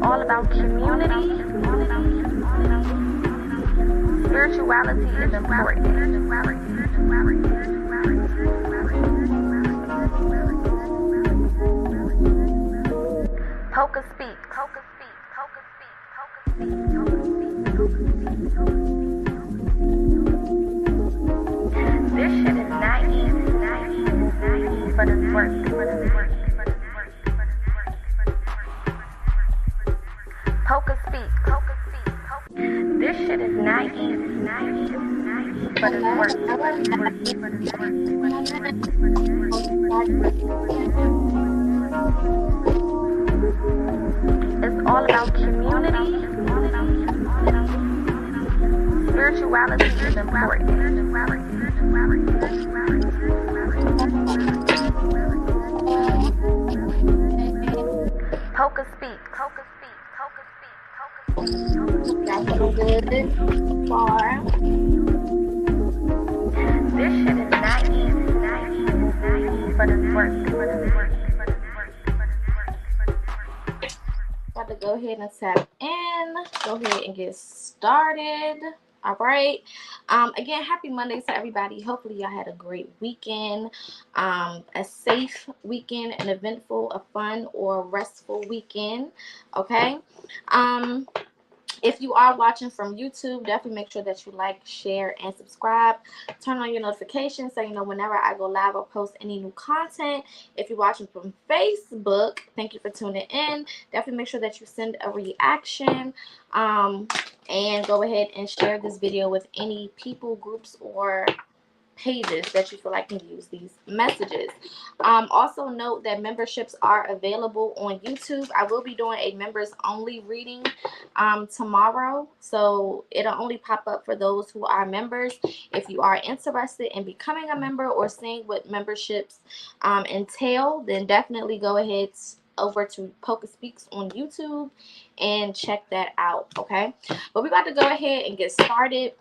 all about community. Spirituality is important. PocaSPEAKS. This shit is not easy, but it's worth it. PocaSPEAKS. This shit is not easy, but it's worth it. It's all about community. Spirituality is important. PocaSPEAKS. That's good. Far. This shit is not easy, but it's worth it. Got to go ahead and tap in. Go ahead and get started. All right. Again, happy Monday to everybody. Hopefully y'all had a great weekend, a safe weekend, an eventful, a fun, or restful weekend. Okay. If you are watching from YouTube, definitely make sure that you like, share, and subscribe. Turn on your notifications so you know whenever I go live or post any new content. If you're watching from Facebook, thank you for tuning in. Definitely make sure that you send a reaction and go ahead and share this video with any people, groups, or pages that you feel like can use these messages. Also note that memberships are available on YouTube. I will be doing a members only reading tomorrow, so it'll only pop up for those who are members. If you are interested in becoming a member or seeing what memberships entail, then definitely go ahead over to PocaSPEAKS on YouTube and check that out. Okay, but we're about to go ahead and get started.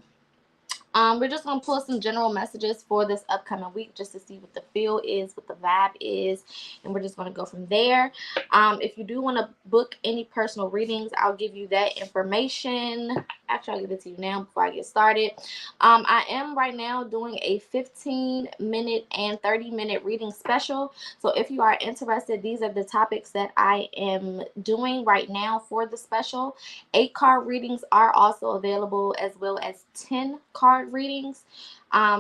We're just going to pull some general messages for this upcoming week just to see what the feel is, what the vibe is, and we're just going to go from there. If you do want to book any personal readings, I'll give you that information. Actually, I'll give it to you now before I get started. I am right now doing a 15-minute and 30-minute reading special. So if you are interested, these are the topics that I am doing right now for the special. 8-card readings are also available, as well as 10-card readings.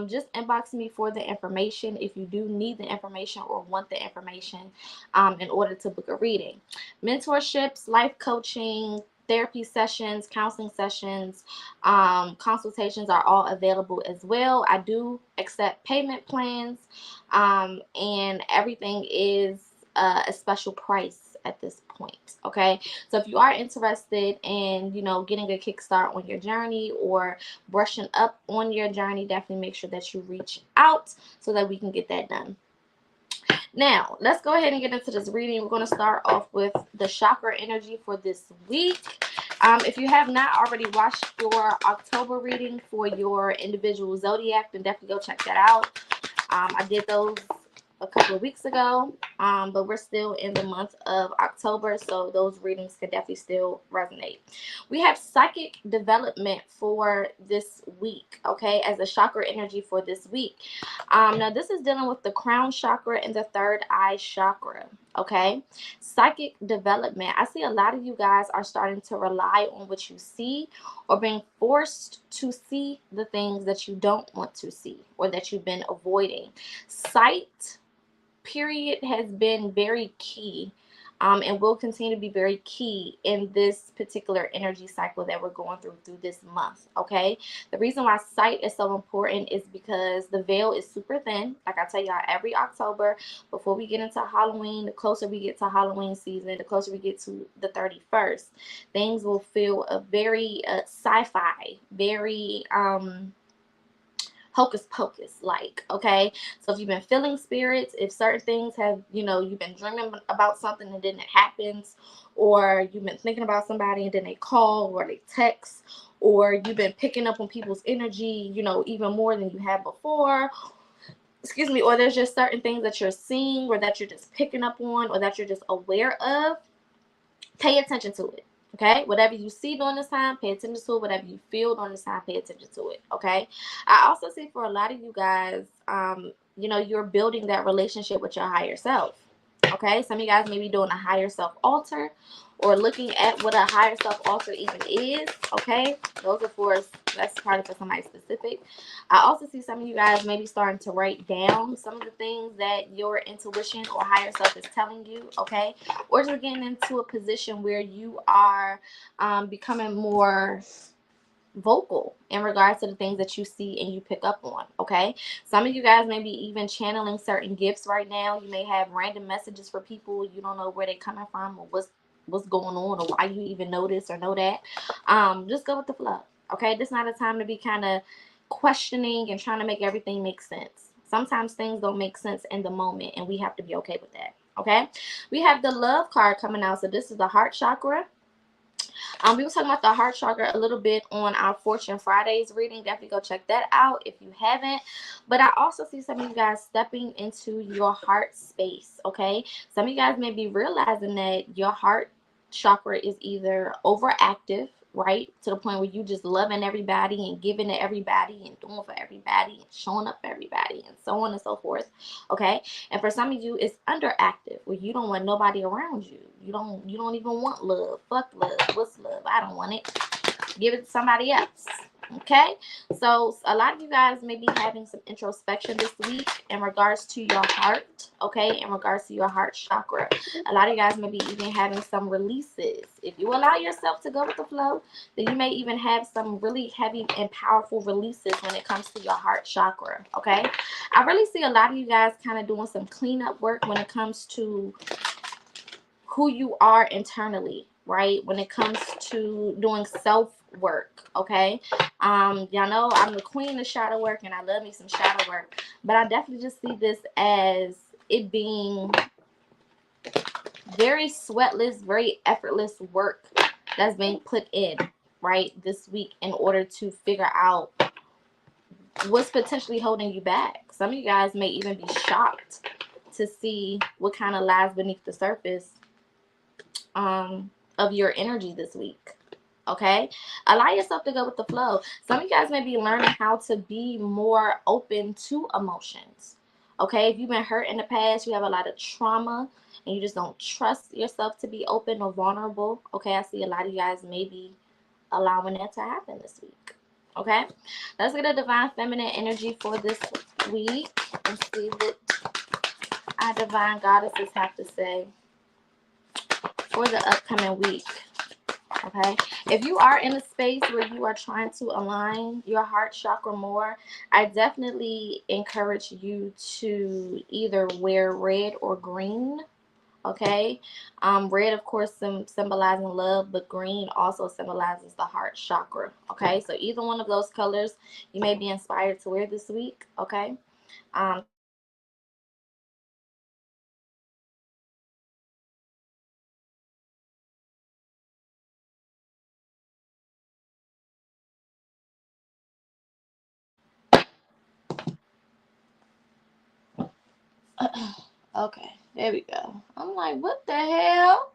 Just inbox me for the information if you do need the information or want the information in order to book a reading. Mentorships, life coaching, therapy sessions, counseling sessions, consultations are all available as well. I do accept payment plans, and everything is a special price at this point. Okay, so if you are interested in, getting a kickstart on your journey or brushing up on your journey, definitely make sure that you reach out so that we can get that done. Now, let's go ahead and get into this reading. We're going to start off with the chakra energy for this week. If you have not already watched your October reading for your individual zodiac, then definitely go check that out. I did those a couple of weeks ago, but we're still in the month of October, so those readings can definitely still resonate. We have psychic development for this week, okay, as a chakra energy for this week. Now this is dealing with the crown chakra and the third eye chakra. Okay, psychic development. I see a lot of you guys are starting to rely on what you see, or being forced to see the things that you don't want to see or that you've been avoiding. Sight, period, has been very key, and will continue to be very key in this particular energy cycle that we're going through this month. Okay, the reason why sight is so important is because the veil is super thin. Like I tell y'all every October, before we get into Halloween, the closer we get to Halloween season, the closer we get to the 31st, things will feel very sci-fi, very hocus pocus like. Okay, so if you've been feeling spirits, if certain things have, you've been dreaming about something and then it happens, or you've been thinking about somebody and then they call or they text, or you've been picking up on people's energy, even more than you had before, or there's just certain things that you're seeing or that you're just picking up on or that you're just aware of, pay attention to it. Okay, whatever you see during this time, pay attention to it. Whatever you feel during this time, pay attention to it. Okay, I also see for a lot of you guys, you know, you're building that relationship with your higher self. Okay, some of you guys may be doing a higher self altar or looking at what a higher self altar even is. Okay, those are for, that's probably for somebody specific. I also see some of you guys maybe starting to write down some of the things that your intuition or higher self is telling you. Okay, or just getting into a position where you are becoming more vocal in regards to the things that you see and you pick up on. Okay, some of you guys may be even channeling certain gifts right now. You may have random messages for people, you don't know where they're coming from or what's going on or why you even know this or know that. Just go with the flow. Okay, this is not a time to be kind of questioning and trying to make everything make sense. Sometimes things don't make sense in the moment and we have to be okay with that. Okay, we have the love card coming out. So this is the heart chakra. We were talking about the heart chakra a little bit on our Fortune Fridays reading. Definitely go check that out if you haven't. But I also see some of you guys stepping into your heart space. Okay, some of you guys may be realizing that your heart chakra is either overactive, right, to the point where you just loving everybody and giving to everybody and doing for everybody and showing up for everybody and so on and so forth. Okay, and for some of you it's underactive where you don't want nobody around you. You don't even want love. Fuck love. What's love? I don't want it. Give it to somebody else. Okay, so a lot of you guys may be having some introspection this week in regards to your heart. Okay, in regards to your heart chakra, a lot of you guys may be even having some releases. If you allow yourself to go with the flow, then you may even have some really heavy and powerful releases when it comes to your heart chakra. Okay, I really see a lot of you guys kind of doing some cleanup work when it comes to who you are internally, right? When it comes to doing self work, okay? Y'all know I'm the queen of shadow work and I love me some shadow work, but I definitely just see this as it being very sweatless, very effortless work that's being put in, right, this week in order to figure out what's potentially holding you back. Some of you guys may even be shocked to see what kind of lies beneath the surface of your energy this week. Okay, allow yourself to go with the flow. Some of you guys may be learning how to be more open to emotions. Okay, if you've been hurt in the past, you have a lot of trauma and you just don't trust yourself to be open or vulnerable. Okay, I see a lot of you guys may be allowing that to happen this week. Okay, let's get a divine feminine energy for this week and see what our divine goddesses have to say for the upcoming week. Okay, if you are in a space where you are trying to align your heart chakra more, I definitely encourage you to either wear red or green. Okay, red of course symbolizing love, but green also symbolizes the heart chakra. Okay, so either one of those colors you may be inspired to wear this week. Okay, to help align your heart chakra. Okay, there we go. I'm like, what the hell?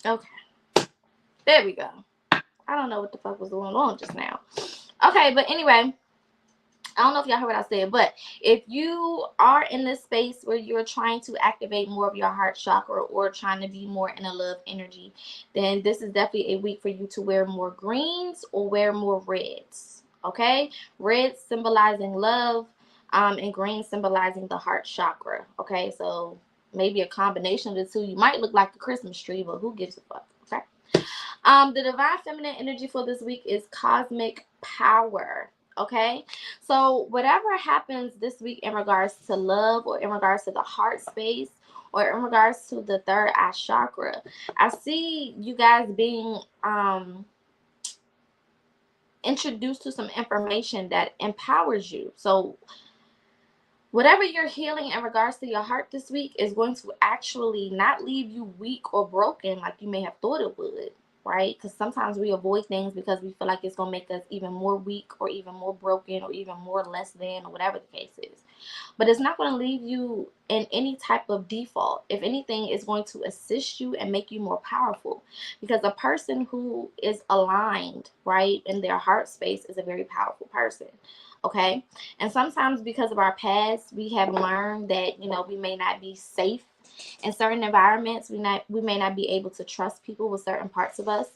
Okay, there we go. I don't know what the fuck was going on just now. Okay, but anyway, I don't know if y'all heard what I said, but if you are in this space where you're trying to activate more of your heart chakra or trying to be more in a love energy, then this is definitely a week for you to wear more greens or wear more reds. Okay, red symbolizing love, and green symbolizing the heart chakra. Okay, so maybe a combination of the two. You might look like a Christmas tree, but who gives a fuck? Okay. The divine feminine energy for this week is cosmic power. Okay, so whatever happens this week in regards to love or in regards to the heart space or in regards to the third eye chakra, I see you guys being introduced to some information that empowers you. So whatever you're healing in regards to your heart this week is going to actually not leave you weak or broken like you may have thought it would, right? Because sometimes we avoid things because we feel like it's going to make us even more weak or even more broken or even more less than or whatever the case is. But it's not going to leave you in any type of default. If anything, it's going to assist you and make you more powerful, because a person who is aligned, right, in their heart space is a very powerful person. Okay. And sometimes because of our past, we have learned that, we may not be safe in certain environments. We may not be able to trust people with certain parts of us.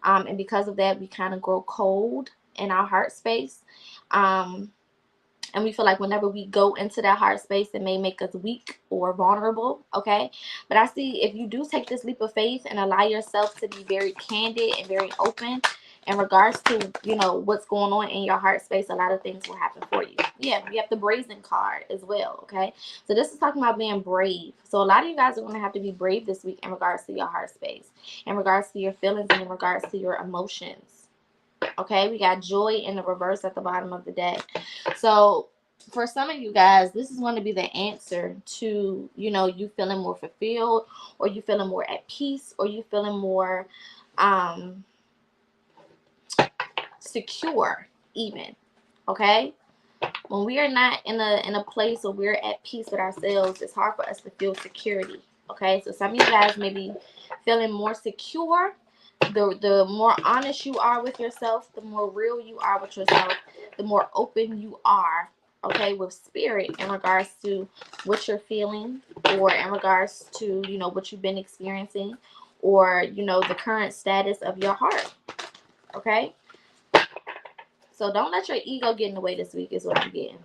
And because of that, we kind of grow cold in our heart space. And we feel like whenever we go into that heart space, it may make us weak or vulnerable, okay? But I see if you do take this leap of faith and allow yourself to be very candid and very open in regards to, what's going on in your heart space, a lot of things will happen for you. Yeah, we have the brazen card as well, okay? So this is talking about being brave. So a lot of you guys are going to have to be brave this week in regards to your heart space, in regards to your feelings, and in regards to your emotions. Okay, we got joy in the reverse at the bottom of the deck. So for some of you guys, this is going to be the answer to, you feeling more fulfilled, or you feeling more at peace, or you feeling more secure even. Okay, when we are not in a place where we're at peace with ourselves, it's hard for us to feel security. Okay, so some of you guys may be feeling more secure. The more honest you are with yourself, the more real you are with yourself, the more open you are, okay, with spirit in regards to what you're feeling, or in regards to, what you've been experiencing, or, the current status of your heart, okay? So don't let your ego get in the way this week is what I'm getting.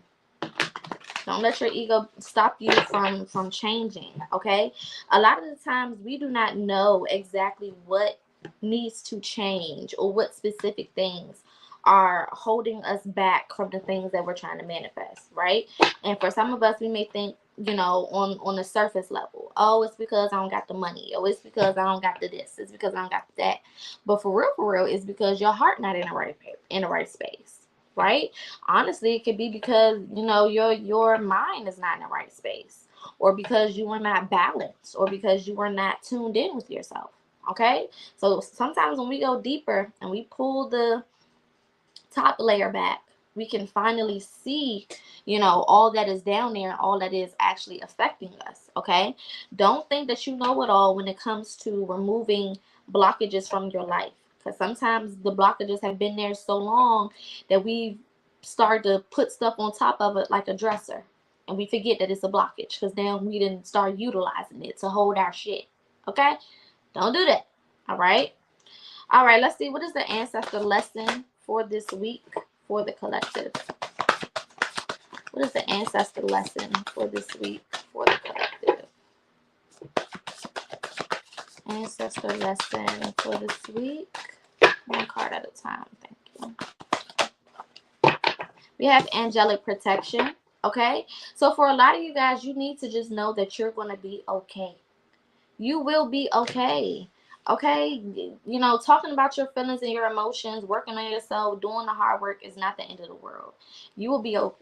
Don't let your ego stop you from changing, okay? A lot of the times we do not know exactly what needs to change, or what specific things are holding us back from the things that we're trying to manifest, right? And for some of us, we may think, on the surface level, oh, it's because I don't got the money, or it's because I don't got the this, it's because I don't got that. But for real, it's because your heart not in the right space. Right? Honestly, it could be because, your mind is not in the right space, or because you are not balanced, or because you are not tuned in with yourself. Okay? So sometimes when we go deeper and we pull the top layer back, we can finally see, all that is down there and all that is actually affecting us. Okay? Don't think that you know it all when it comes to removing blockages from your life. Because sometimes the blockages have been there so long that we've started to put stuff on top of it like a dresser. And we forget that it's a blockage, because then we didn't start utilizing it to hold our shit. Okay? Don't do that. All right? All right, let's see. What is the ancestor lesson for this week for the collective? What is the ancestor lesson for this week for the collective? Ancestor lesson for this week. One card at a time. Thank you. We have angelic protection. Okay. So for a lot of you guys, you need to just know that you're going to be okay. You will be okay. Okay. Talking about your feelings and your emotions, working on yourself, doing the hard work is not the end of the world. You will be okay.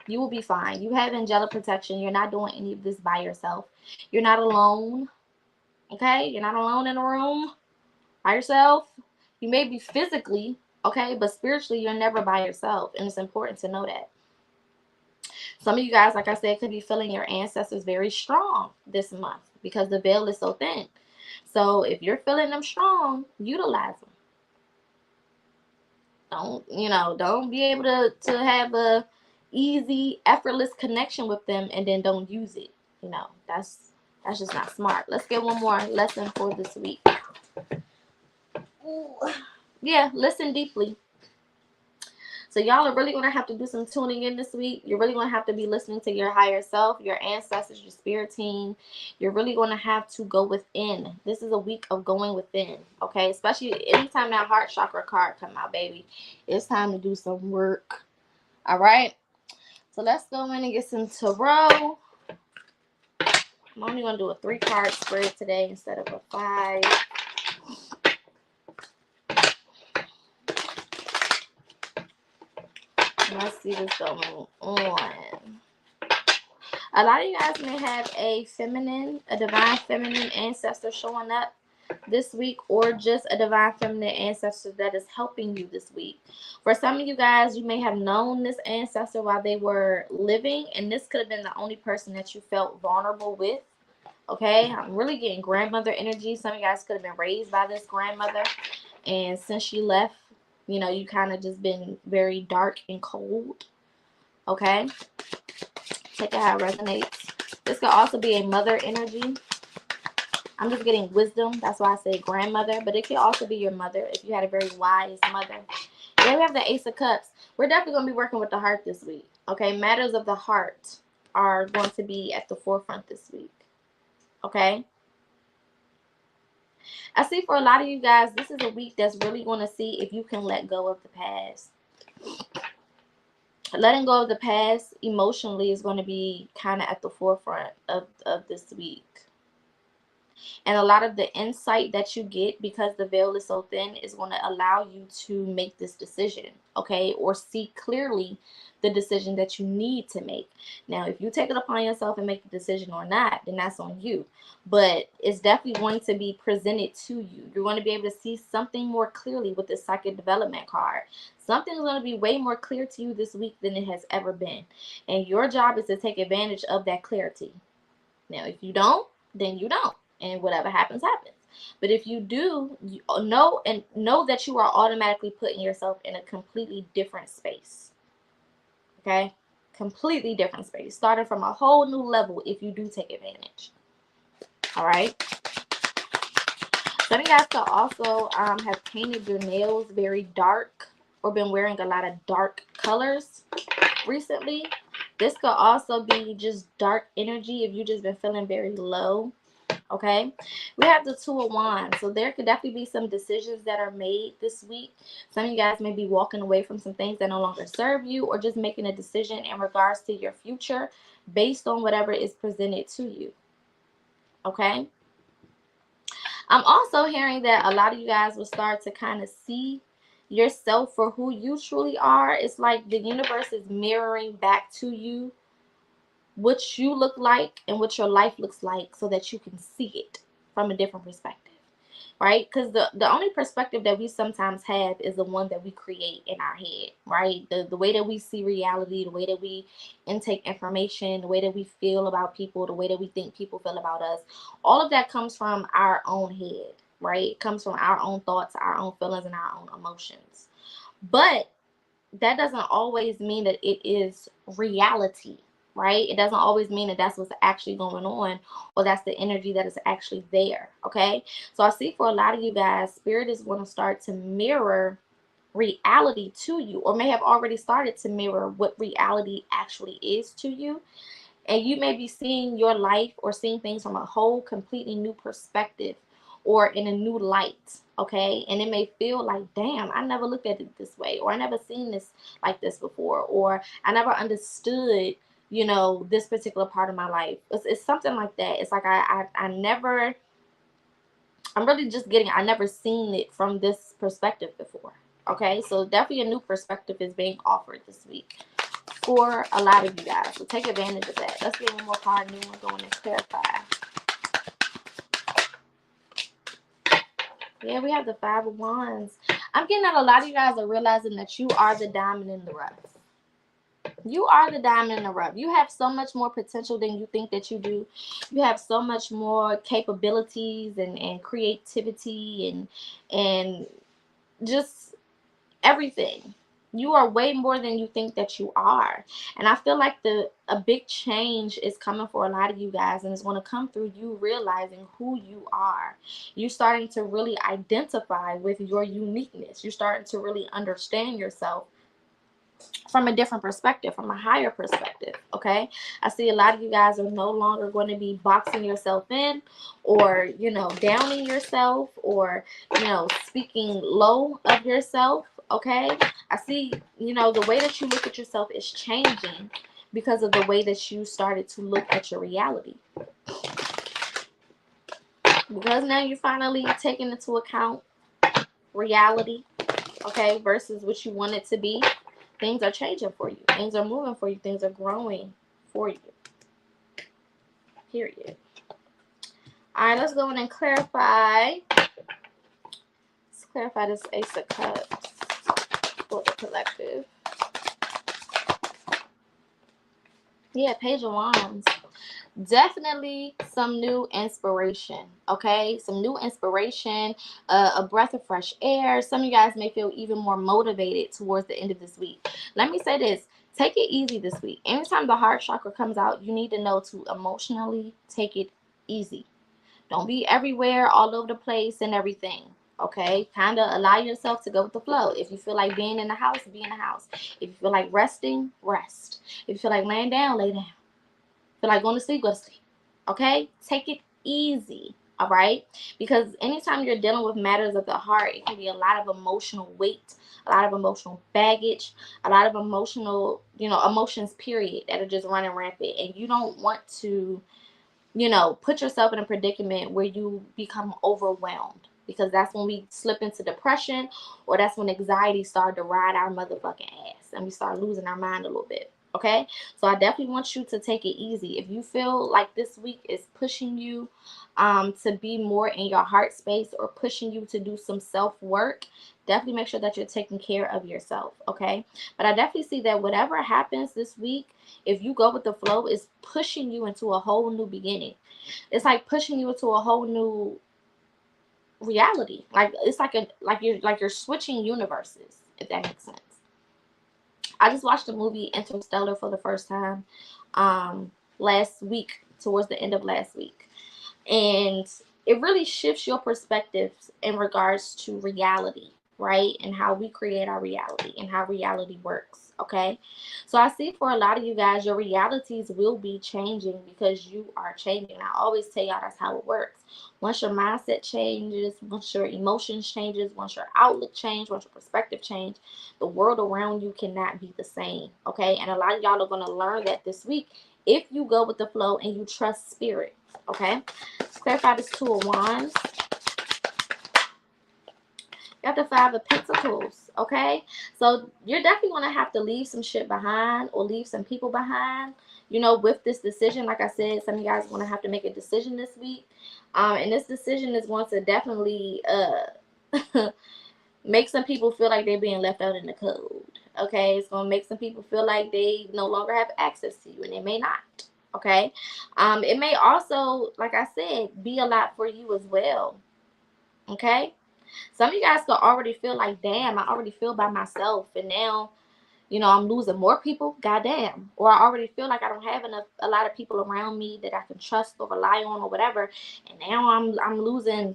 You will be fine. You have angelic protection. You're not doing any of this by yourself. You're not alone. Okay. You're not alone in a room by yourself. You may be physically, okay, but spiritually you're never by yourself, and it's important to know that. Some of you guys, like I said, could be feeling your ancestors very strong this month because the veil is so thin. So if you're feeling them strong, utilize them. Don't be able to have a easy, effortless connection with them and then don't use it. That's just not smart. Let's get one more lesson for this week. Ooh. Yeah, listen deeply. So y'all are really going to have to do some tuning in this week. You're really going to have to be listening to your higher self, your ancestors, your spirit team. You're really going to have to go within. This is a week of going within, okay? Especially anytime that heart chakra card come out, baby. It's time to do some work, all right? So let's go in and get some tarot. I'm only going to do a 3-card spread today instead of a 5. Let's see what's going on. A lot of you guys may have a divine feminine ancestor showing up this week, or just a divine feminine ancestor that is helping you this week. For some of you guys, you may have known this ancestor while they were living, and this could have been the only person that you felt vulnerable with. Okay, I'm really getting grandmother energy. Some of you guys could have been raised by this grandmother, and since she left, you know, you kind of just been very dark and cold. Okay, check out how it resonates. This could also be a mother energy. I'm just getting wisdom. That's why I say grandmother, but it could also be your mother if you had a very wise mother. Then we have the Ace of Cups. We're definitely going to be working with the heart this week. Okay, matters of the heart are going to be at the forefront this week. Okay. I see for a lot of you guys, this is a week that's really going to see if you can let go of the past. Letting go of the past emotionally is going to be kind of at the forefront of this week. And a lot of the insight that you get, because the veil is so thin, is going to allow you to make this decision, okay? Or see clearly the decision that you need to make. Now, if you take it upon yourself and make the decision or not, then that's on you. But it's definitely going to be presented to you. You're going to be able to see something more clearly with this psychic development card. Something's going to be way more clear to you this week than it has ever been. And your job is to take advantage of that clarity. Now, if you don't, then you don't. And whatever happens, happens. But if you do, you know that you are automatically putting yourself in a completely different space. Okay? Completely different space. Starting from a whole new level if you do take advantage. All right? Some of you guys could also have painted your nails very dark or been wearing a lot of dark colors recently. This could also be just dark energy if you've just been feeling very low. Okay, we have the Two of Wands, so there could definitely be some decisions that are made this week. Some of you guys may be walking away from some things that no longer serve you, or just making a decision in regards to your future based on whatever is presented to you. Okay, I'm also hearing that a lot of you guys will start to kind of see yourself for who you truly are. It's like the universe is mirroring back to you what you look like and what your life looks like, so that you can see it from a different perspective, right? Because the only perspective that we sometimes have is the one that we create in our head, right? The way that we see reality, the way that we intake information, the way that we feel about people, the way that we think people feel about us, all of that comes from our own head, right? It comes from our own thoughts, our own feelings, and our own emotions. But that doesn't always mean that it is reality, right? It doesn't always mean that that's what's actually going on, or that's the energy that is actually there. Okay, so I see for a lot of you guys, spirit is going to start to mirror reality to you, or may have already started to mirror what reality actually is to you. And you may be seeing your life or seeing things from a whole completely new perspective, or in a new light. Okay, and it may feel like, damn, I never looked at it this way, or I never seen this like this before, or I never understood, you know, this particular part of my life. It's something like that. It's like I never, I'm really just getting, I never seen it from this perspective before. Okay, so definitely a new perspective is being offered this week for a lot of you guys, so take advantage of that. Let's get one more card, new one, going and clarify. Yeah, we have the Five of Wands. I'm getting that a lot of you guys are realizing that you are the diamond in the rough. You are the diamond in the rough. You have so much more potential than you think that you do. You have so much more capabilities and creativity and just everything. You are way more than you think that you are. And I feel like a big change is coming for a lot of you guys, and it's going to come through you realizing who you are. You're starting to really identify with your uniqueness. You're starting to really understand yourself from a different perspective, from a higher perspective. Okay, I see a lot of you guys are no longer going to be boxing yourself in, or, you know, downing yourself, or, you know, speaking low of yourself. Okay, I see, you know, the way that you look at yourself is changing because of the way that you started to look at your reality, because now you're finally taking into account reality, okay, versus what you want it to be. Things are changing for you. Things are moving for you. Things are growing for you. Period. All right, let's go in and clarify Clarify this Ace of Cups for the collective. Yeah, Page of Wands. Definitely some new inspiration, okay? Some new inspiration, a breath of fresh air. Some of you guys may feel even more motivated towards the end of this week. Let me say this. Take it easy this week. Anytime the heart chakra comes out, you need to know to emotionally take it easy. Don't be everywhere, all over the place and everything. Okay, kind of allow yourself to go with the flow. If you feel like being in the house, be in the house. If you feel like resting, rest. If you feel like laying down, lay down. Feel like going to sleep, go to sleep. Okay, take it easy. All right, because anytime you're dealing with matters of the heart, it can be a lot of emotional weight, a lot of emotional baggage, a lot of emotional, emotions, period, that are just running rampant, and you don't want to put yourself in a predicament where you become overwhelmed, because that's when we slip into depression, or that's when anxiety started to ride our motherfucking ass and we start losing our mind a little bit. Okay, so I definitely want you to take it easy. If you feel like this week is pushing you to be more in your heart space, or pushing you to do some self-work, definitely make sure that you're taking care of yourself. Okay, but I definitely see that whatever happens this week, if you go with the flow, is pushing you into a whole new beginning. It's like pushing you into a whole new reality. Like it's like you're switching universes, if that makes sense. I just watched the movie Interstellar for the first time last week, towards the end of last week. And it really shifts your perspectives in regards to reality, right? And how we create our reality and how reality works. Okay, so I see for a lot of you guys, your realities will be changing because you are changing. I always tell y'all that's how it works. Once your mindset changes, once your emotions changes, once your outlook changes, once your perspective change, the world around you cannot be the same. Okay, and a lot of y'all are going to learn that this week if you go with the flow and you trust spirit. Okay, let's clarify this Two of Wands. Got the Five of Pentacles. Okay, so you're definitely going to have to leave some shit behind, or leave some people behind, with this decision. Like I said, some of you guys are going to have to make a decision this week, and this decision is going to definitely make some people feel like they're being left out in the cold. Okay, it's going to make some people feel like they no longer have access to you, and they may not. Okay, it may also, like I said, be a lot for you as well. Okay, some of you guys could already feel like, damn, I already feel by myself, and now I'm losing more people. Goddamn. Or I already feel like I don't have a lot of people around me that I can trust or rely on or whatever, and now I'm losing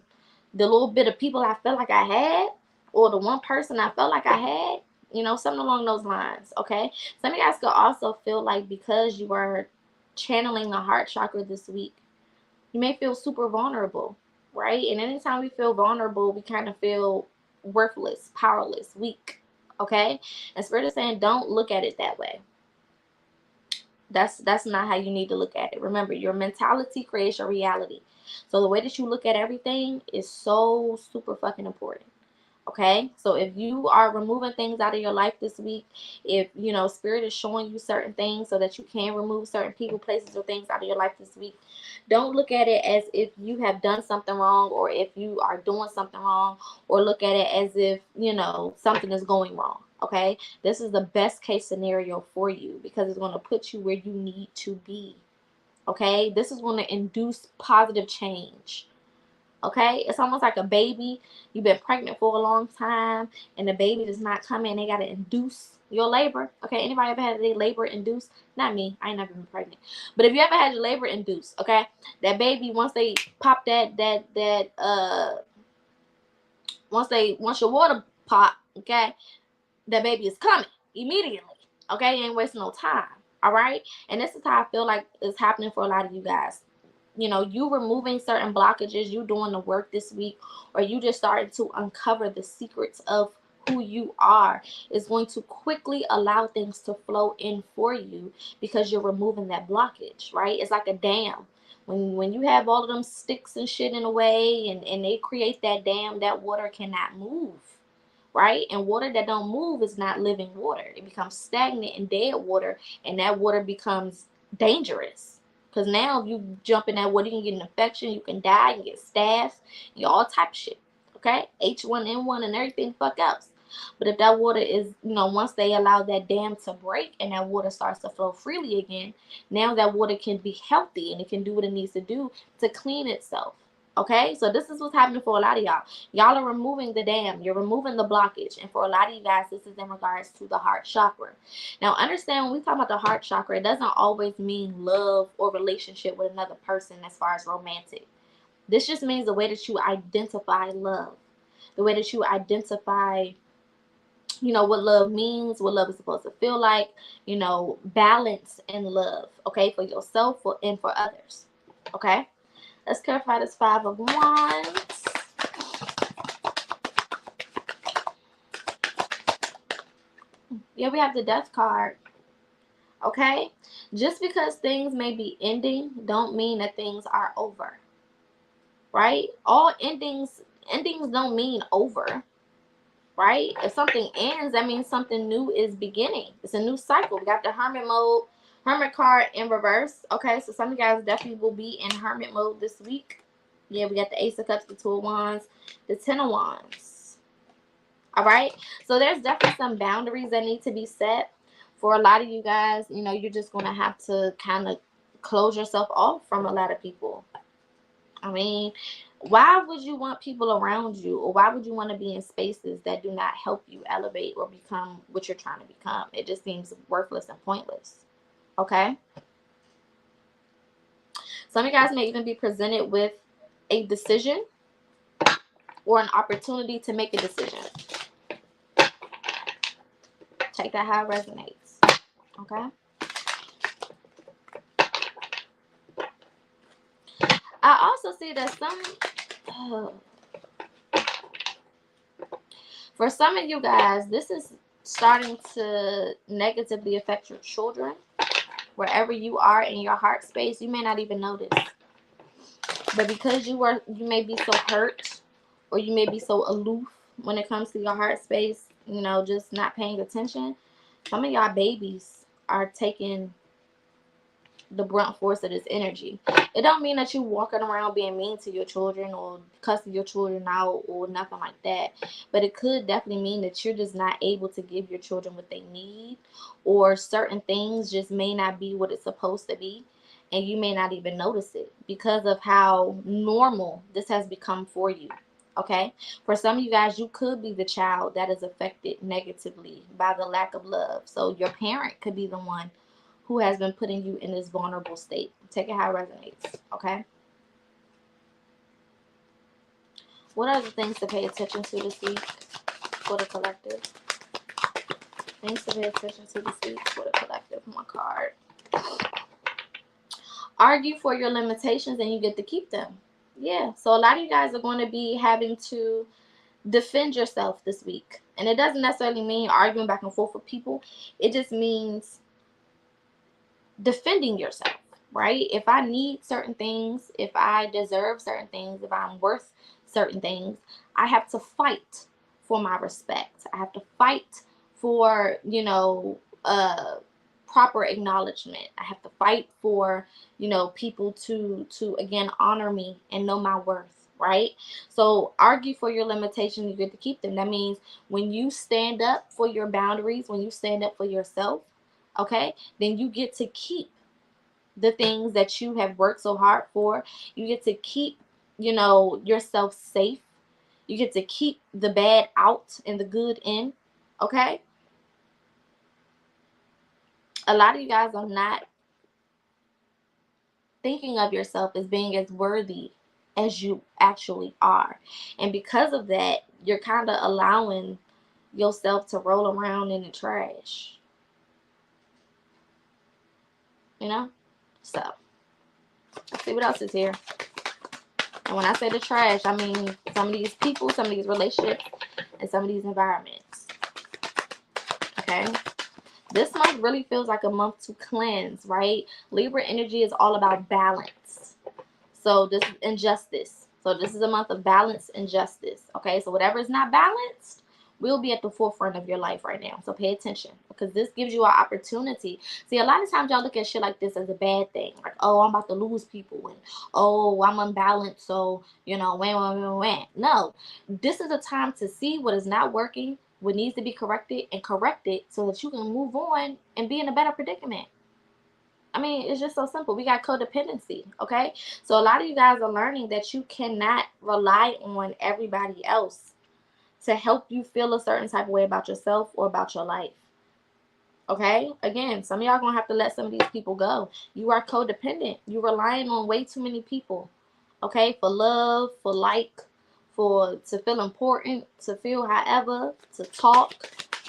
the little bit of people I felt like I had, or the one person I felt like I had. Something along those lines. Okay, some of you guys could also feel like, because you are channeling the heart chakra this week, you may feel super vulnerable, right? And anytime we feel vulnerable, we kind of feel worthless, powerless, weak. Okay, and Spirit is saying, don't look at it that way. That's not how you need to look at it. Remember, your mentality creates your reality. So the way that you look at everything is so super fucking important. Okay, so if you are removing things out of your life this week, if spirit is showing you certain things so that you can remove certain people, places, or things out of your life this week, don't look at it as if you have done something wrong, or if you are doing something wrong, or look at it as if something is going wrong. Okay, this is the best case scenario for you, because it's going to put you where you need to be. Okay, this is going to induce positive change. Okay, it's almost like a baby. You've been pregnant for a long time, and the baby does not come in. They got to induce your labor. Okay, anybody ever had their labor induced? Not me. I ain't never been pregnant. But if you ever had your labor induced, okay, that baby, once they pop once your water pop, okay, that baby is coming immediately. Okay, you ain't wasting no time. All right, and this is how I feel like it's happening for a lot of you guys. You removing certain blockages, you doing the work this week, or you just starting to uncover the secrets of who you are, is going to quickly allow things to flow in for you, because you're removing that blockage, right? It's like a dam. When you have all of them sticks and shit in the way, and they create that dam, that water cannot move, right? And water that don't move is not living water. It becomes stagnant and dead water, and that water becomes dangerous. Because now if you jump in that water, you can get an infection, you can die, you can get staph, you all type of shit. okay? H1N1 and everything fuck else. But if that water is, once they allow that dam to break and that water starts to flow freely again, now that water can be healthy and it can do what it needs to do to clean itself. Okay, so this is what's happening for a lot of y'all. Y'all are removing the dam, you're removing the blockage, and for a lot of you guys, this is in regards to the heart chakra. Now, understand when we talk about the heart chakra, it doesn't always mean love or relationship with another person as far as romantic. This just means the way that you identify love, the way that you identify, what love means, what love is supposed to feel like, balance and love, okay, for yourself and for others, okay? Let's clarify this Five of Wands. Yeah, we have the Death card, okay? Just because things may be ending don't mean that things are over, right? All endings don't mean over, right? If something ends, that means something new is beginning. It's a new cycle. We got the Hermit card in reverse. Okay, so some of you guys definitely will be in Hermit mode this week. Yeah, we got the Ace of Cups, the Two of Wands, the Ten of Wands. All right, so there's definitely some boundaries that need to be set. For a lot of you guys, you're just going to have to kind of close yourself off from a lot of people. I mean, why would you want people around you, or why would you want to be in spaces that do not help you elevate or become what you're trying to become? It just seems worthless and pointless. Okay? Some of you guys may even be presented with a decision or an opportunity to make a decision. Take that how it resonates. Okay? I also see that for some of you guys, this is starting to negatively affect your children. Wherever you are in your heart space, you may not even notice. But because you may be so hurt, or you may be so aloof when it comes to your heart space, just not paying attention, some of y'all babies are taking the brunt force of this energy. It don't mean that you walking around being mean to your children or cussing your children out or nothing like that, but it could definitely mean that you're just not able to give your children what they need, or certain things just may not be what it's supposed to be, and you may not even notice it because of how normal this has become for you. Okay, for some of you guys, you could be the child that is affected negatively by the lack of love. So your parent could be the one who has been putting you in this vulnerable state. Take it how it resonates, okay? What are the things to pay attention to this week for the collective? Things to pay attention to this week for the collective. My card. Argue for your limitations and you get to keep them. Yeah, so a lot of you guys are going to be having to defend yourself this week. And it doesn't necessarily mean arguing back and forth with people. It just means defending yourself, right? If I need certain things, if I deserve certain things, if I'm worth certain things, I have to fight for my respect. I have to fight for, proper acknowledgement. I have to fight for, people to again honor me and know my worth, right? So argue for your limitations, you get to keep them. That means when you stand up for your boundaries, when you stand up for yourself, okay, then you get to keep the things that you have worked so hard for. You get to keep, yourself safe. You get to keep the bad out and the good in, okay? A lot of you guys are not thinking of yourself as being as worthy as you actually are. And because of that, you're kind of allowing yourself to roll around in the trash. So let's see what else is here. And when I say the trash, I mean some of these people, some of these relationships, and some of these environments. Okay? This month really feels like a month to cleanse, right? Libra energy is all about balance. So this is injustice. So this is a month of balance and justice. Okay? So whatever is not balanced, will be at the forefront of your life right now. So pay attention, because this gives you an opportunity. See, a lot of times y'all look at shit like this as a bad thing. Like, oh, I'm about to lose people, and oh, I'm unbalanced, so, when. No, this is a time to see what is not working, what needs to be corrected, and correct it so that you can move on and be in a better predicament. I mean, it's just so simple. We got codependency, okay? So a lot of you guys are learning that you cannot rely on everybody else to help you feel a certain type of way about yourself or about your life. Okay? Again, some of y'all gonna have to let some of these people go. You are codependent. You're relying on way too many people. Okay? For love, for to feel important, to feel however, to talk,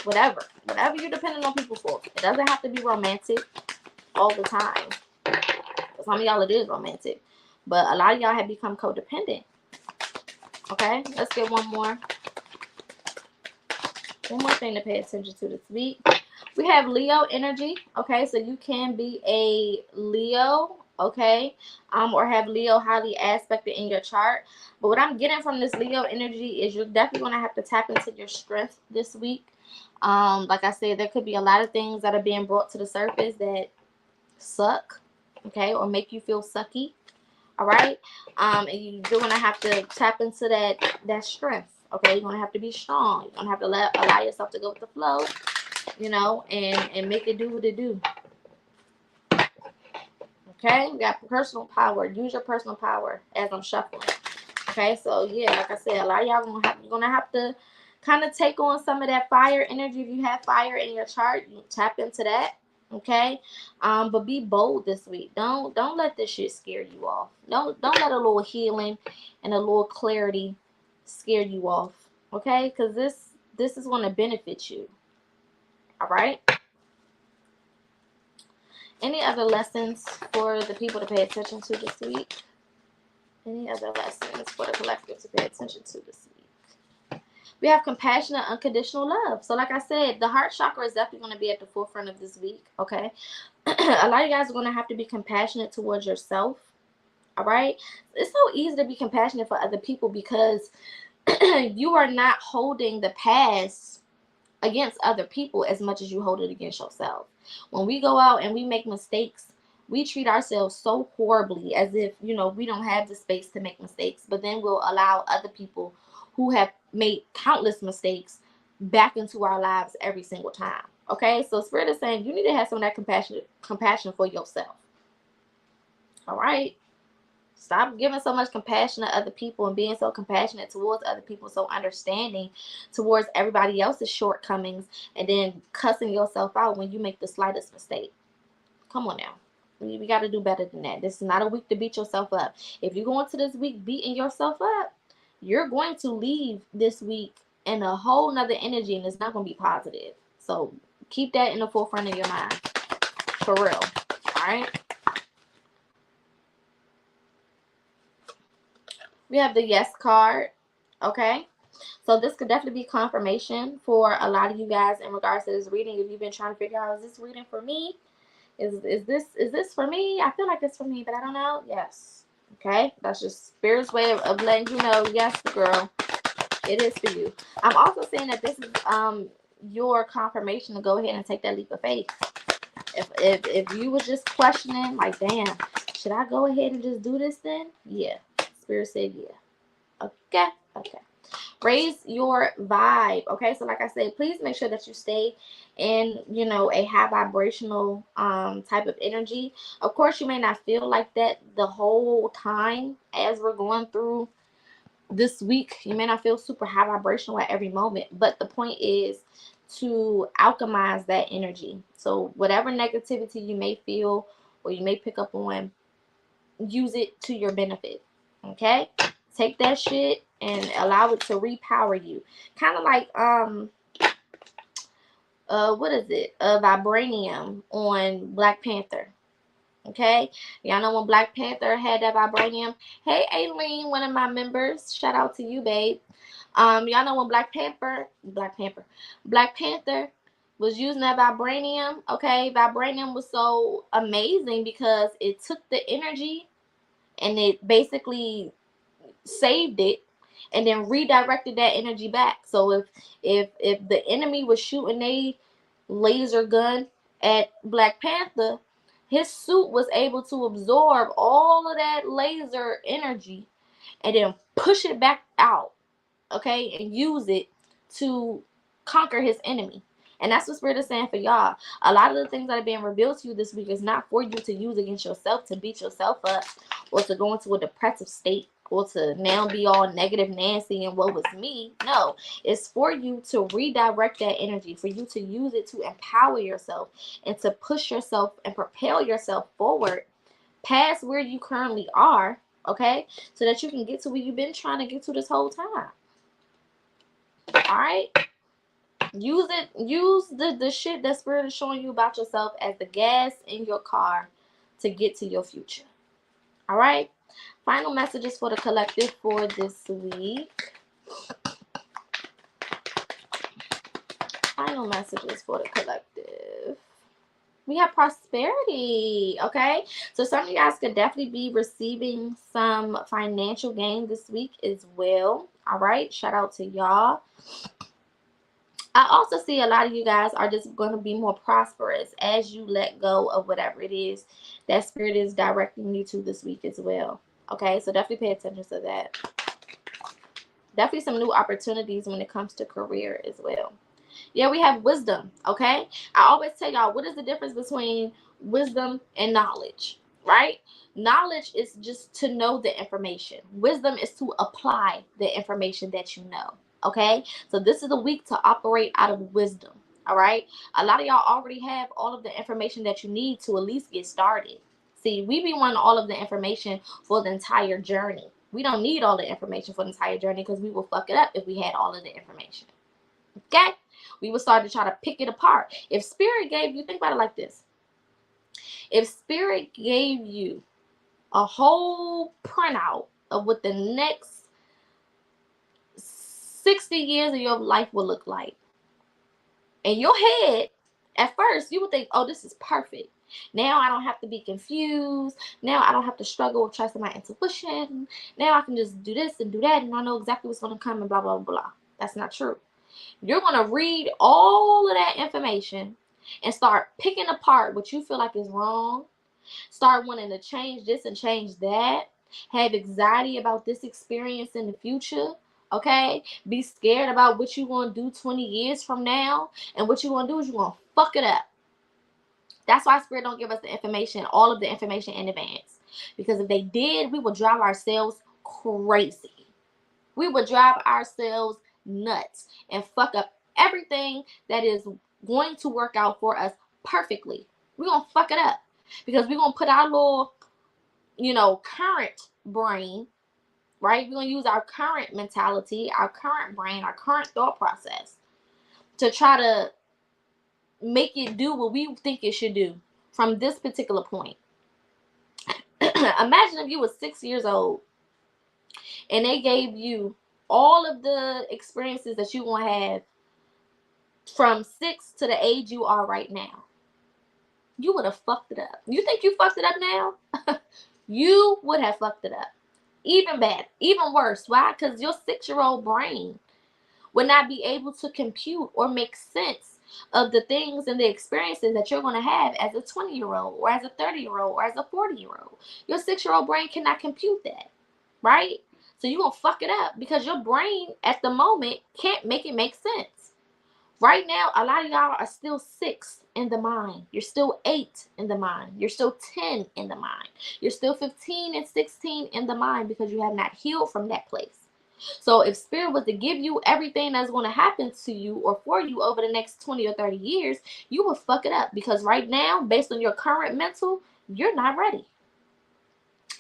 whatever. Whatever you're depending on people for. It doesn't have to be romantic all the time. For some of y'all it is romantic. But a lot of y'all have become codependent. Okay? Let's get one more thing to pay attention to this week. We have Leo energy. Okay, so you can be a Leo, okay, or have Leo highly aspected in your chart. But what I'm getting from this Leo energy is you're definitely going to have to tap into your strength this week. Like I said, there could be a lot of things that are being brought to the surface that suck, okay, or make you feel sucky. All right, and you're going to have to tap into that strength. Okay, you're going to have to be strong. You're going to have to allow yourself to go with the flow, and make it do what it do. Okay, we got personal power. Use your personal power as I'm shuffling. Okay, so yeah, like I said, a lot of y'all gonna have to kind of take on some of that fire energy. If you have fire in your chart, you tap into that. Okay, but be bold this week. Don't let this shit scare you off. Don't let a little healing and a little clarity scare you off. Okay, because this is going to benefit you. All right. Any other lessons for the people to pay attention to this week? Any other lessons for the collective to pay attention to this week? We have compassionate, unconditional love. So like I said, the heart chakra is definitely going to be at the forefront of this week, okay? A lot of you guys are going to have to be compassionate towards yourself, all right? It's so easy to be compassionate for other people because you are not holding the past against other people as much as you hold it against yourself. When we go out and we make mistakes, we treat ourselves so horribly as if, we don't have the space to make mistakes, but then we'll allow other people who have made countless mistakes back into our lives every single time. Okay, so Spirit is saying you need to have some of that compassion for yourself. All right. Stop giving so much compassion to other people and being so compassionate towards other people, so understanding towards everybody else's shortcomings, and then cussing yourself out when you make the slightest mistake. Come on now. We got to do better than that. This is not a week to beat yourself up. If you go into this week beating yourself up, you're going to leave this week in a whole nother energy, and it's not going to be positive. So keep that in the forefront of your mind. For real. All right? We have the yes card, okay? So this could definitely be confirmation for a lot of you guys in regards to this reading. If you've been trying to figure out, is this reading for me? Is this for me? I feel like it's for me, but I don't know. Yes. Okay? That's just Spirit's way of letting you know, yes, girl, it is for you. I'm also saying that this is your confirmation to go ahead and take that leap of faith. If you were just questioning, like, damn, should I go ahead and just do this then? Yeah. Spirit said yeah. Okay. Raise your vibe. Okay, so like I said, please make sure that you stay in, a high vibrational type of energy. Of course, you may not feel like that the whole time as we're going through this week. You may not feel super high vibrational at every moment, but the point is to alchemize that energy. So whatever negativity you may feel or you may pick up on, use it to your benefit. Okay, take that shit and allow it to repower you. Kind of like what is it? Vibranium on Black Panther. Okay, y'all know when Black Panther had that vibranium. Hey, Aileen, one of my members. Shout out to you, babe. Y'all know when Black Panther was using that vibranium. Okay, vibranium was so amazing because it took the energy and it basically saved it, and then redirected that energy back. So if the enemy was shooting a laser gun at Black Panther, his suit was able to absorb all of that laser energy and then push it back out, okay, and use it to conquer his enemy. And that's what Spirit is saying for y'all. A lot of the things that are being revealed to you this week is not for you to use against yourself, to beat yourself up, or to go into a depressive state, or to now be all negative Nancy and woe is me. No, it's for you to redirect that energy, for you to use it to empower yourself and to push yourself and propel yourself forward past where you currently are, okay, so that you can get to where you've been trying to get to this whole time. All right, use the shit that Spirit is showing you about yourself as the gas in your car to get to your future. All right, final messages for the collective for this week. Final messages for the collective. We have prosperity, okay? So some of you guys could definitely be receiving some financial gain this week as well. All right, shout out to y'all. I also see a lot of you guys are just going to be more prosperous as you let go of whatever it is that Spirit is directing you to this week as well. Okay, so definitely pay attention to that. Definitely some new opportunities when it comes to career as well. Yeah, we have wisdom, okay? I always tell y'all, what is the difference between wisdom and knowledge, right? Knowledge is just to know the information. Wisdom is to apply the information that you know, okay? So this is a week to operate out of wisdom, all right? A lot of y'all already have all of the information that you need to at least get started. See, we be wanting all of the information for the entire journey. We don't need all the information for the entire journey because we will fuck it up if we had all of the information, okay? We would start to try to pick it apart. If Spirit gave you, think about it like this. If Spirit gave you a whole printout of what the next 60 years of your life will look like, in your head, at first, you would think, oh, this is perfect. Now I don't have to be confused. Now I don't have to struggle with trusting my intuition. Now I can just do this and do that, and I know exactly what's going to come and blah, blah, blah. That's not true. You're going to read all of that information and start picking apart what you feel like is wrong. Start wanting to change this and change that. Have anxiety about this experience in the future. Okay? Be scared about what you're going to do 20 years from now. And what you're going to do is you're going to fuck it up. That's why Spirit don't give us the information, all of the information in advance. Because if they did, we would drive ourselves crazy. We would drive ourselves nuts and fuck up everything that is going to work out for us perfectly. We're going to fuck it up because we're going to put our little, current brain, right? We're going to use our current mentality, our current brain, our current thought process to try to make it do what we think it should do from this particular point. Imagine if you were 6 years old and they gave you all of the experiences that you want to have from 6 to the age you are right now. You would have fucked it up. You think you fucked it up now? You would have fucked it up. Even bad, even worse. Why? Because your 6-year-old brain would not be able to compute or make sense of the things and the experiences that you're going to have as a 20-year-old or as a 30-year-old or as a 40-year-old. Your 6-year-old brain cannot compute that, right? So you're going to fuck it up because your brain at the moment can't make it make sense. Right now, a lot of y'all are still 6 in the mind. You're still 8 in the mind. You're still 10 in the mind. You're still 15 and 16 in the mind because you have not healed from that place. So if Spirit was to give you everything that's going to happen to you or for you over the next 20 or 30 years, you would fuck it up because right now, based on your current mental, you're not ready.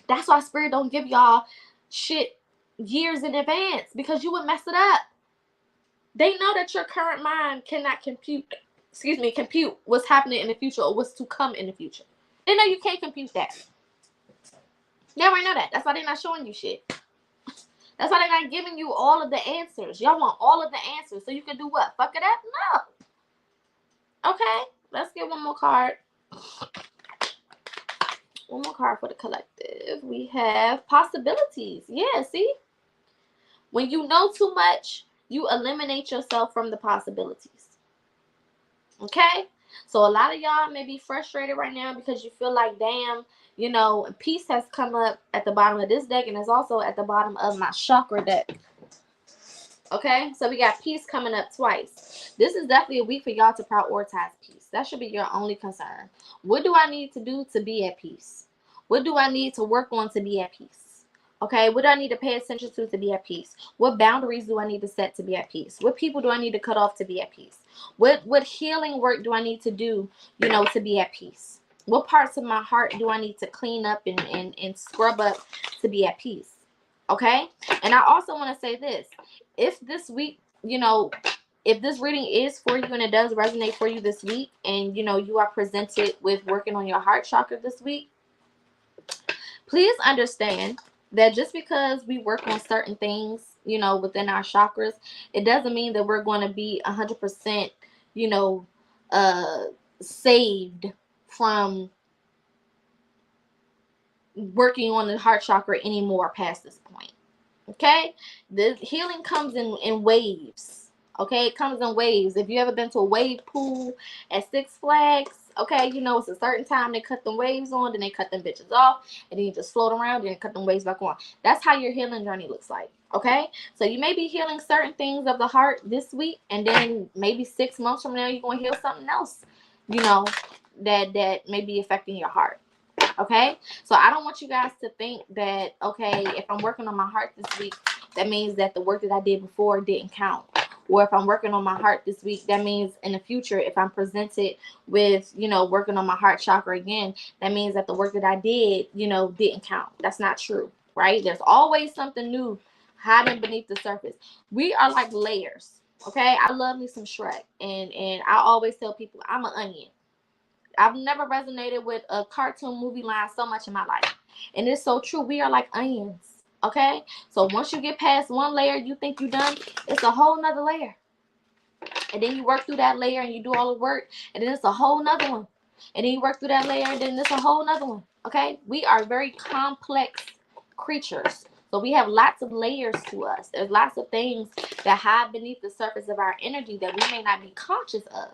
That's why Spirit don't give y'all shit years in advance because you would mess it up. They know that your current mind cannot compute what's happening in the future or what's to come in the future. They know you can't compute that. They already know that. That's why they're not showing you shit. That's why they're not giving you all of the answers. Y'all want all of the answers so you can do what? Fuck it up? No. Okay, let's get one more card. One more card for the collective. We have possibilities. Yeah, see? When you know too much, you eliminate yourself from the possibilities. Okay? So a lot of y'all may be frustrated right now because you feel like, damn, peace has come up at the bottom of this deck, and it's also at the bottom of my chakra deck. Okay, so we got peace coming up twice. This is definitely a week for y'all to prioritize peace. That should be your only concern. What do I need to do to be at peace? What do I need to work on to be at peace? Okay, what do I need to pay attention to be at peace? What boundaries do I need to set to be at peace? What people do I need to cut off to be at peace? What healing work do I need to do, to be at peace? What parts of my heart do I need to clean up and scrub up to be at peace? Okay, and I also want to say this. If this week, if this reading is for you and it does resonate for you this week, and you are presented with working on your heart chakra this week, please understand that just because we work on certain things, within our chakras, it doesn't mean that we're going to be 100%, saved from working on the heart chakra anymore past this point. Okay, the healing comes in waves. Okay, it comes in waves. If you ever been to a wave pool at Six Flags, okay, it's a certain time they cut them waves on, then they cut them bitches off, and then you just float around and cut them waves back on. That's how your healing journey looks like. Okay, so you may be healing certain things of the heart this week, and then maybe 6 months from now you're gonna heal something else, that may be affecting your heart. Okay, so I don't want you guys to think that, okay, if I'm working on my heart this week, that means that the work that I did before didn't count. Or if I'm working on my heart this week, that means in the future, if I'm presented with, working on my heart chakra again, that means that the work that I did, didn't count. That's not true, right? There's always something new hiding beneath the surface. We are like layers, okay? I love me some Shrek, and I always tell people I'm an onion. I've never resonated with a cartoon movie line so much in my life. And it's so true. We are like onions. Okay? So once you get past one layer, you think you're done, it's a whole nother layer. And then you work through that layer and you do all the work, and then it's a whole nother one. And then you work through that layer, and then it's a whole nother one. Okay? We are very complex creatures. So we have lots of layers to us. There's lots of things that hide beneath the surface of our energy that we may not be conscious of.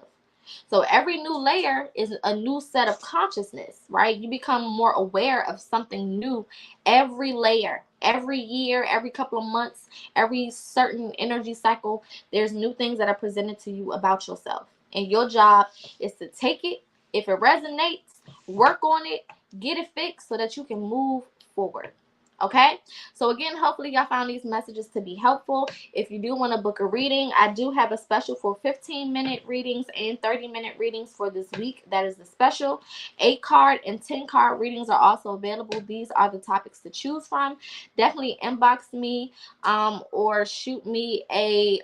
So every new layer is a new set of consciousness, right? You become more aware of something new every layer, every year, every couple of months, every certain energy cycle. There's new things that are presented to you about yourself. And your job is to take it. If it resonates, work on it, get it fixed so that you can move forward. Okay, so again, hopefully y'all found these messages to be helpful. If you do want to book a reading, I do have a special for 15-minute readings and 30-minute readings for this week. That is the special. 8-card and 10-card readings are also available. These are the topics to choose from. Definitely inbox me or shoot me a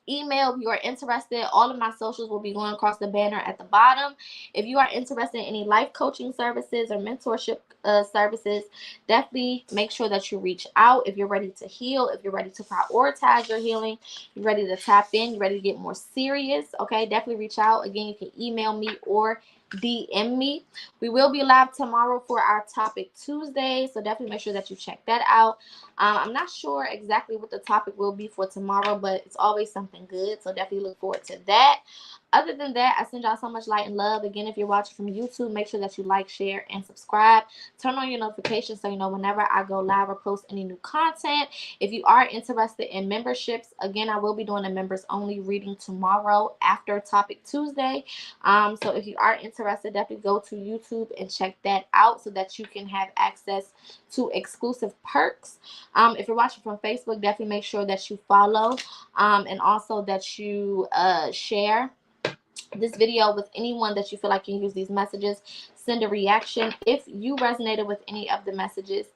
email if you are interested. All of my socials will be going across the banner at the bottom. If you are interested in any life coaching services or mentorship services, definitely make sure that you reach out. If you're ready to heal, if you're ready to prioritize your healing, you're ready to tap in, you're ready to get more serious, okay, definitely reach out. Again, you can email me or DM me. We will be live tomorrow for our topic Tuesday, so definitely make sure that you check that out. I'm not sure exactly what the topic will be for tomorrow, but it's always something good, so definitely look forward to that. Other than that, I send y'all so much light and love. Again, if you're watching from YouTube, make sure that you like, share, and subscribe. Turn on your notifications so you know whenever I go live or post any new content. If you are interested in memberships, again, I will be doing a members only reading tomorrow after Topic Tuesday. So if you are interested, definitely go to YouTube and check that out so that you can have access to exclusive perks. If you're watching from Facebook, definitely make sure that you follow and also that you share this video with anyone that you feel like can use these messages. Send a reaction if you resonated with any of the messages.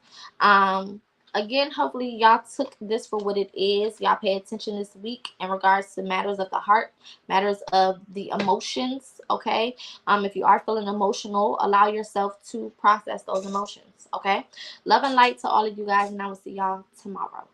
Again, hopefully y'all took this for what it is. Y'all pay attention this week in regards to matters of the heart, matters of the emotions, okay? If you are feeling emotional, allow yourself to process those emotions, okay? Love and light to all of you guys, and I will see y'all tomorrow.